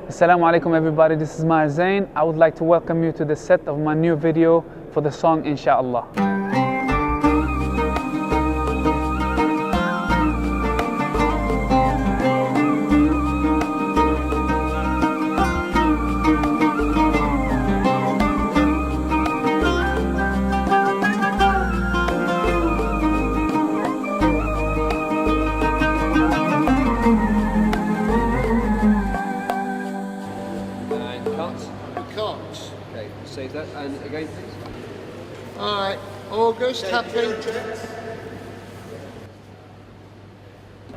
Assalamu alaikum everybody, this is Maher Zain. I would like to welcome you to the set of my new video for the song Insha Allah. Okay, save that and again please. Alright, August, happy.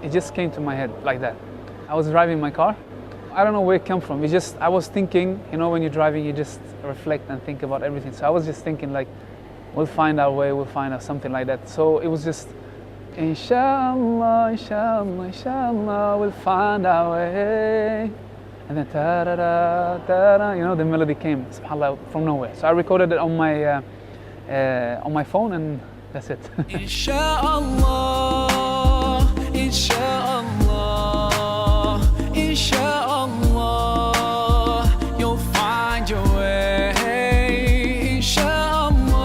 It just came to my head like that. I was driving my car. I don't know where it came from. I was thinking, you know, when you're driving, you just reflect and think about everything. So I was just thinking like, we'll find our way, we'll find out something like that. So it was just, Inshallah, Inshallah, Inshallah, we'll find our way. And then ta-da-da, ta-da, you know, the melody came, subhanAllah, from nowhere. So I recorded it on my phone, and that's it. Inshallah, Inshallah, Inshallah, you'll find your way. Inshallah,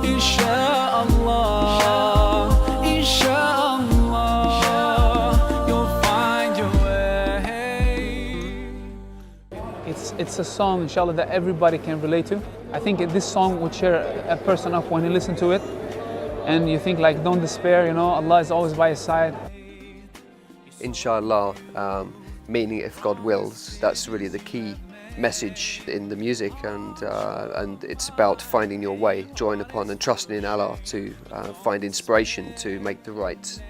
Inshallah, Inshallah, you'll find your way. It's a song, inshallah, that everybody can relate to. I think this song would cheer a person up when you listen to it. And you think like, don't despair, you know, Allah is always by your side. Inshallah, meaning if God wills. That's really the key message in the music, and it's about finding your way, drawing upon and trusting in Allah to find inspiration to make the right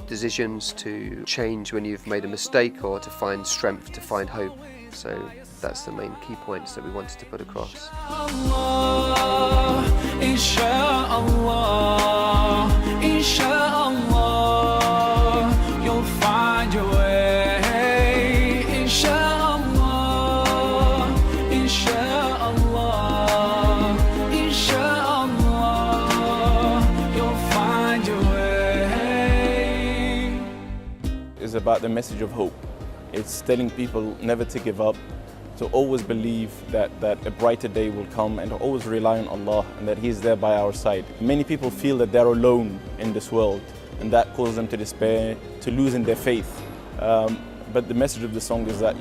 decisions, to change when you've made a mistake, or to find strength, to find hope. So that's the main key points that we wanted to put across. Inshallah, Inshallah, you'll find your way. Inshallah, Inshallah, Inshallah, you'll find your way. It's about the message of hope. It's telling people never to give up, to always believe that a brighter day will come, and to always rely on Allah and that He's there by our side. Many people feel that they're alone in this world, and that causes them to despair, to losing their faith. But the message of the song is that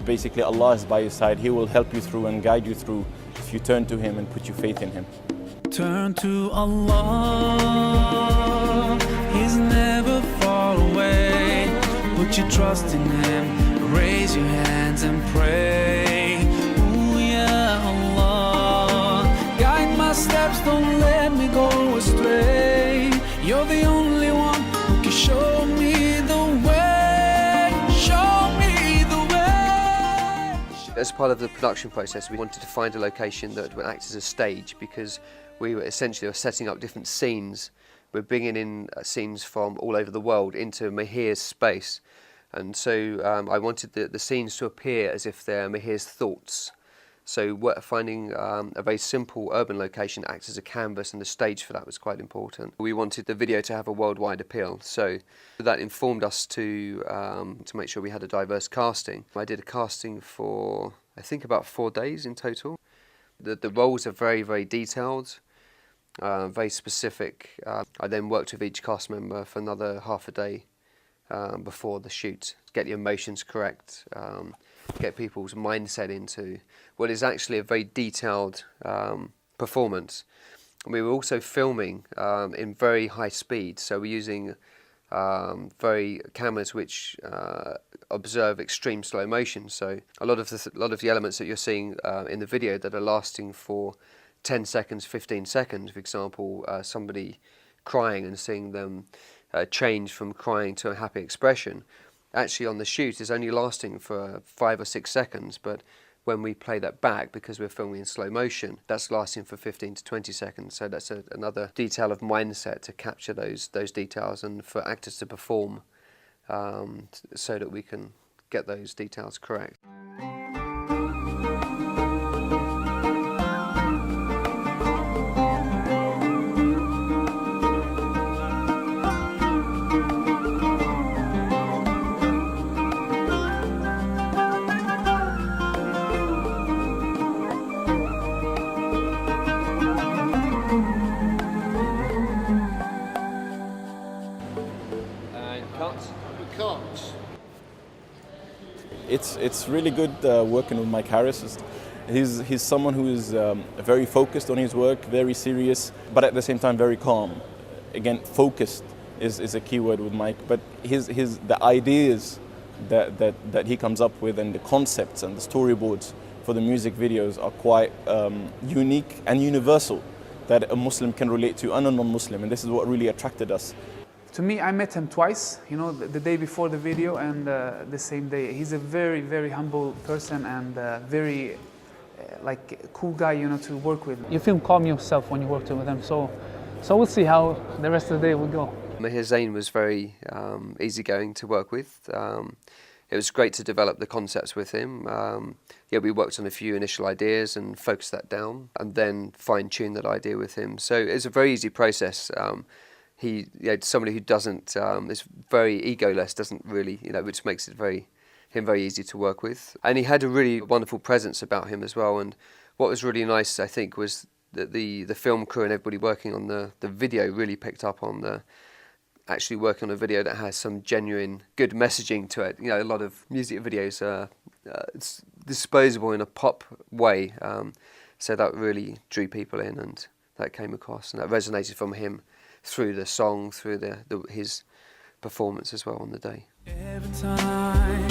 basically Allah is by your side. He will help you through and guide you through if you turn to Him and put your faith in Him. Turn to Allah, He's never far away. Put your trust in Him, raise your hands and pray. Ooh, ya Allah, guide my steps, don't let me go astray. You're the only one who can show me the way, show me the way. As part of the production process, we wanted to find a location that would act as a stage, because we were essentially setting up different scenes. We're bringing in scenes from all over the world into Maher's space. And so I wanted the scenes to appear as if they're Maher's thoughts. So finding a very simple urban location that acts as a canvas, and the stage for that was quite important. We wanted the video to have a worldwide appeal, so that informed us to make sure we had a diverse casting. I did a casting for, I think, about 4 days in total. The roles are very, very detailed, very specific. I then worked with each cast member for another half a day before the shoot, get the emotions correct, get people's mindset into what is actually a very detailed performance. And we were also filming in very high speed, so we're using cameras which observe extreme slow motion. So a lot of the elements that you're seeing in the video that are lasting for 10 seconds, 15 seconds, for example, somebody crying and seeing them change from crying to a happy expression, actually on the shoot is only lasting for 5 or 6 seconds, but when we play that back, because we're filming in slow motion, that's lasting for 15 to 20 seconds. So that's another detail of mindset, to capture those details, and for actors to perform so that we can get those details correct. It's really good working with Mike Harris. He's someone who is very focused on his work, very serious, but at the same time very calm. Again, focused is a key word with Mike. But the ideas that he comes up with and the concepts and the storyboards for the music videos are quite unique and universal, that a Muslim can relate to and a non-Muslim, and this is what really attracted us. To me, I met him twice, you know, the day before the video and the same day. He's a very, very humble person and very like cool guy, you know, to work with. You feel calm yourself when you work with him, so we'll see how the rest of the day will go. Maher Zain was very easygoing to work with. It was great to develop the concepts with him. Yeah, we worked on a few initial ideas and focused that down, and then fine-tuned that idea with him. So it's a very easy process. Somebody who doesn't is very egoless, doesn't really, which makes it very easy to work with. And he had a really wonderful presence about him as well. And what was really nice, I think, was that the film crew and everybody working on the video really picked up on actually working on a video that has some genuine good messaging to it. A lot of music videos are it's disposable in a pop way, so that really drew people in, and that came across, and that resonated from him through the song, through his performance as well on the day. Every time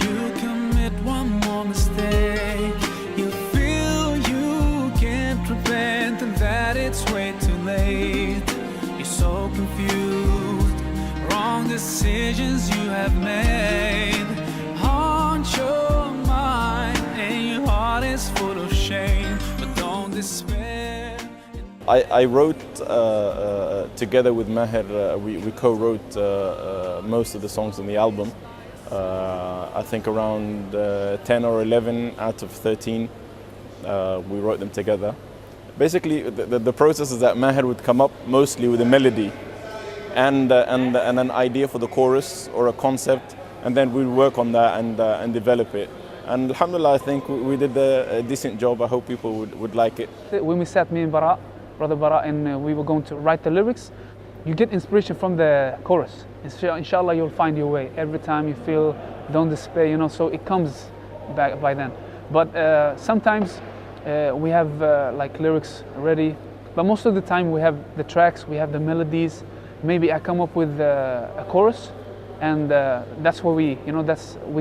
you commit one more mistake, you feel you can't repent and that it's way too late. You're so confused, wrong decisions you have made haunt your mind, and your heart is full of shame, but don't despair. I wrote together with Maher, we co-wrote most of the songs on the album. I think around 10 or 11 out of 13 we wrote them together. Basically the process is that Maher would come up mostly with a melody and an idea for the chorus or a concept, and then we'd work on that and develop it. And alhamdulillah, I think we did a decent job. I hope people would like it. When we sat, me and Brother Bara, and we were going to write the lyrics, you get inspiration from the chorus. Inshallah, you'll find your way. Every time you feel, don't despair, so it comes back by then. But sometimes we have like lyrics ready, but most of the time we have the tracks, we have the melodies. Maybe I come up with a chorus, and that's where we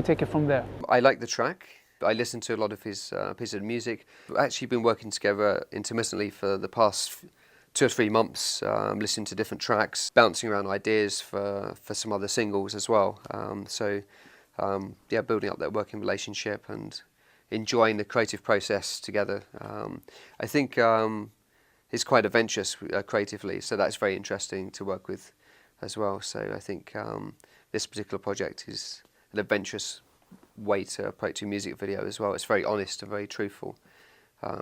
take it from there. I like the track. I listened to a lot of his pieces of music. We've actually been working together intermittently for the past 2 or 3 months, listening to different tracks, bouncing around ideas for some other singles as well. Building up that working relationship and enjoying the creative process together. I think he's quite adventurous creatively, so that's very interesting to work with as well. So I think this particular project is an adventurous way to approach a music video as well. It's very honest and very truthful,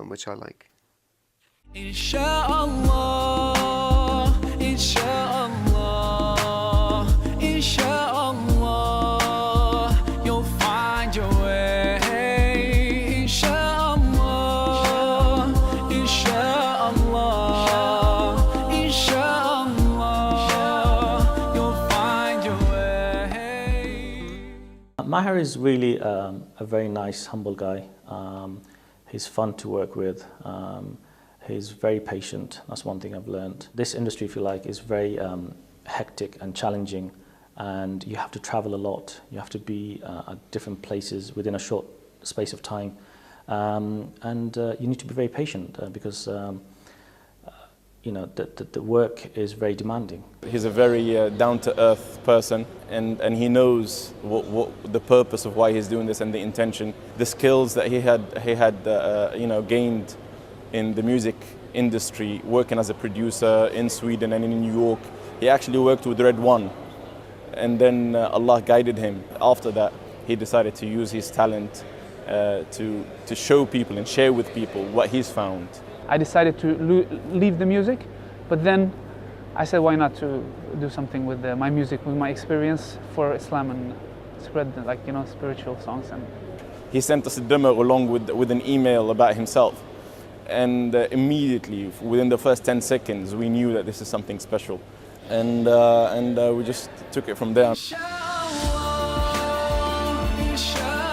which I like. Insha Allah, Insha Allah, Insha Allah, you'll find your way. Insha Allah, Insha Allah, Insha Allah, you'll find your way. Maher is really a very nice, humble guy. He's fun to work with. He's very patient. That's one thing I've learned. This industry, if you like, is very hectic and challenging, and you have to travel a lot. You have to be at different places within a short space of time, and you need to be very patient because the work is very demanding. He's a very down-to-earth person, and he knows what the purpose of why he's doing this and the intention. The skills that he had gained in the music industry, working as a producer in Sweden and in New York. He actually worked with Red One, and then Allah guided him. After that, he decided to use his talent to show people and share with people what he's found. I decided to leave the music, but then I said, why not to do something with my music, with my experience for Islam, and spread spiritual songs. And he sent us a demo along with an email about himself. And immediately, within the first 10 seconds, we knew that this is something special. And we just took it from there. Inshallah, Inshallah.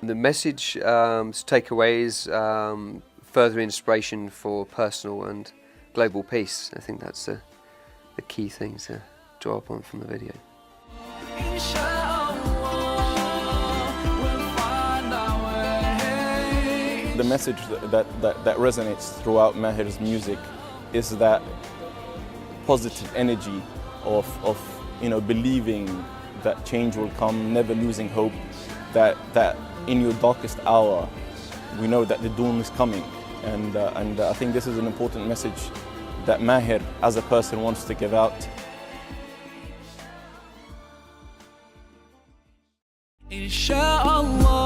The message to take away is further inspiration for personal and global peace. I think that's the key thing to draw upon from the video. The message that resonates throughout Maher's music is that positive energy of believing that change will come, never losing hope, that in your darkest hour we know that the dawn is coming, and I think this is an important message that Maher as a person wants to give out. Insha Allah.